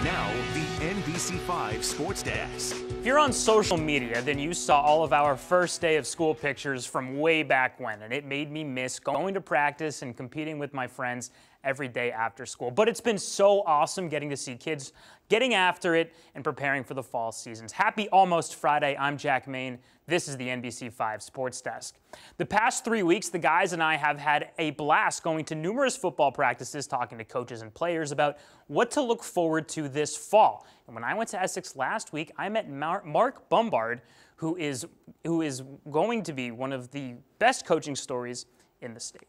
Now, the NBC5 Sports Desk. If you're on social media, then you saw all of our first day of school pictures from way back when, and it made me miss going to practice and competing with my friends every day after school. But it's been so awesome getting to see kids getting after it and preparing for the fall seasons. Happy almost Friday. I'm Jack Main. This is the NBC5 Sports Desk. The past 3 weeks, the guys and I have had a blast going to numerous football practices, talking to coaches and players about what to look forward to this fall. And when I went to Essex last week, I met Mark Bombard, who is going to be one of the best coaching stories in the state.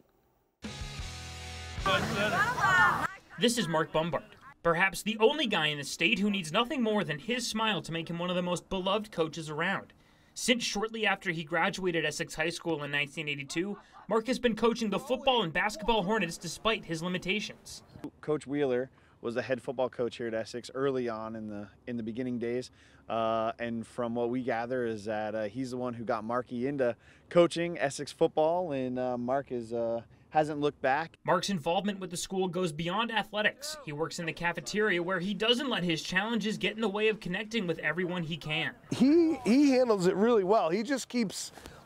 This is Mark Bombard, perhaps the only guy in the state who needs nothing more than his smile to make him one of the most beloved coaches around. Since shortly after he graduated Essex High School in 1982, Mark has been coaching the football and basketball Hornets despite his limitations. Coach Wheeler was the head football coach here at Essex early on in the beginning days, and from what we gather is that he's the one who got Marky into coaching Essex football, and Mark hasn't looked back. Mark's involvement with the school goes beyond athletics. He works in the cafeteria where he doesn't let his challenges get in the way of connecting with everyone he can. He handles it really well. He just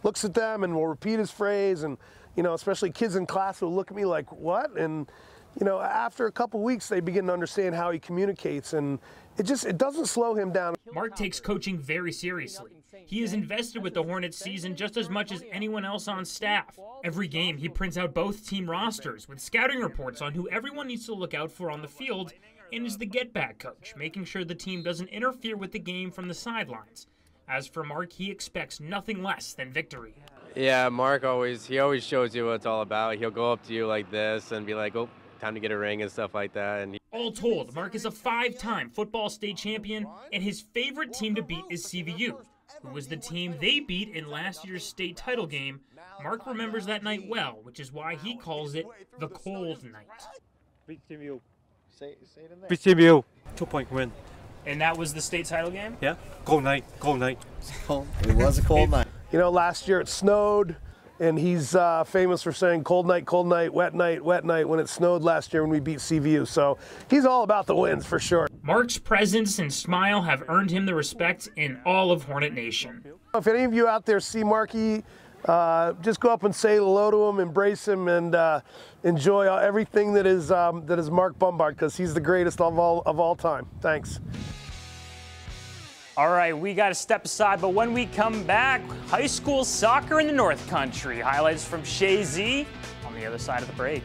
looks at them and will repeat his phrase, and especially kids in class will look at me like, what? And after a couple weeks, they begin to understand how he communicates, and it doesn't slow him down. Mark takes coaching very seriously. He is invested with the Hornets season just as much as anyone else on staff. Every game, he prints out both team rosters with scouting reports on who everyone needs to look out for on the field, and is the get-back coach, making sure the team doesn't interfere with the game from the sidelines. As for Mark, he expects nothing less than victory. Yeah, Mark always shows you what it's all about. He'll go up to you like this and be like, oh, time to get a ring and stuff like that. And all told, Mark is a 5-time football state champion, and his favorite team to beat is CVU, who was the team they beat in last year's state title game. Mark remembers that night well, which is why he calls it the cold night. Beat CVU. Say it in there. Beat CVU. 2-point win. And that was the state title game? Yeah. Cold night. Cold night. It was a cold night. Last year it snowed, and he's famous for saying cold night, wet night when it snowed last year when we beat CVU. So he's all about the wins for sure. Mark's presence and smile have earned him the respect in all of Hornet Nation. If any of you out there see Marky, just go up and say hello to him, embrace him, and enjoy everything that is Mark Bombard, because he's the greatest of all time. Thanks. All right, we got to step aside, but when we come back, high school soccer in the North Country. Highlights from Chazy on the other side of the break.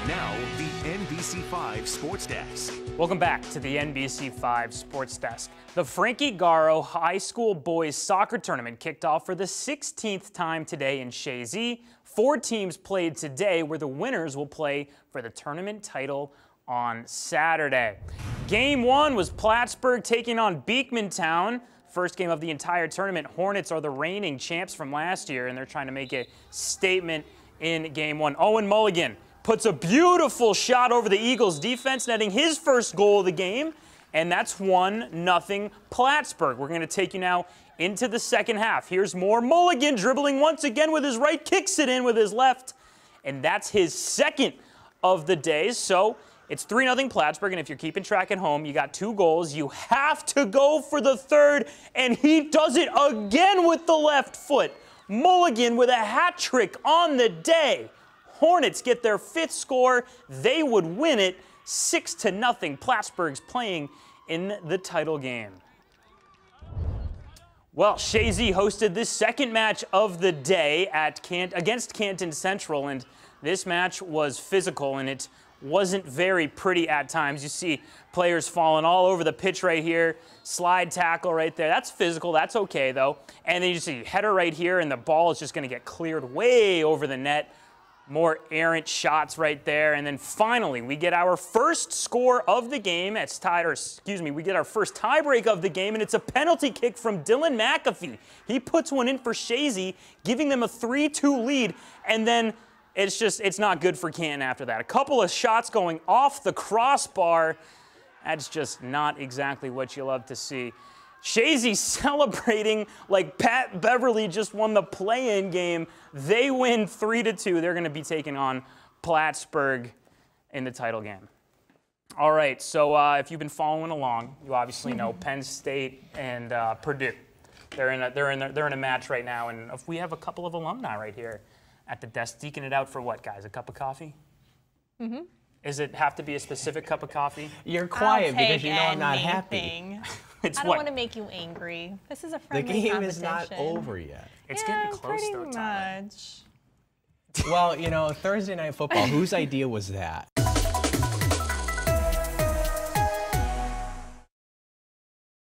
Now, the NBC5 Sports Desk. Welcome back to the NBC5 Sports Desk. The Frankie Garro High School Boys Soccer Tournament kicked off for the 16th time today in Chazy. 4 teams played today, where the winners will play for the tournament title on Saturday. Game 1 was Plattsburgh taking on Beekmantown. First game of the entire tournament. Hornets are the reigning champs from last year, and they're trying to make a statement in Game 1. Owen Mulligan puts a beautiful shot over the Eagles' defense, netting his first goal of the game, and that's 1-0 Plattsburgh. We're going to take you now into the second half. Here's more. Mulligan dribbling once again with his right, kicks it in with his left, and that's his second of the day. So it's 3-0 Plattsburgh, and if you're keeping track at home, you got 2 goals. You have to go for the third, and he does it again with the left foot. Mulligan with a hat trick on the day. Hornets get their 5th score. They would win it 6-0. Plattsburgh's playing in the title game. Well, Chazy hosted this second match of the day against Canton Central, and this match was physical, and it wasn't very pretty at times. You see players falling all over the pitch right here, slide tackle right there. That's physical. That's okay, though. And then you see header right here, and the ball is just going to get cleared way over the net. More errant shots right there. And then finally, we get our first score of the game. We get our first tiebreak of the game, and it's a penalty kick from Dylan McAfee. He puts one in for Chazy, giving them a 3-2 lead, and then it's not good for Canton after that. A couple of shots going off the crossbar. That's just not exactly what you love to see. Chazy celebrating like Pat Beverly just won the play-in game. They win 3-2. They're going to be taking on Plattsburgh in the title game. All right, so if you've been following along, you obviously know Penn State and Purdue. They're in a match right now, and if we have a couple of alumni right here at the desk deking it out for what, guys? A cup of coffee? Mm-hmm. Does it have to be a specific cup of coffee? You're quiet because you know I'm not happy. It's I don't want to make you angry. This is a friendly The game competition. is not over yet. It's getting close, though, pretty Tyler. much. Well, you know, Thursday Night Football, whose idea was that?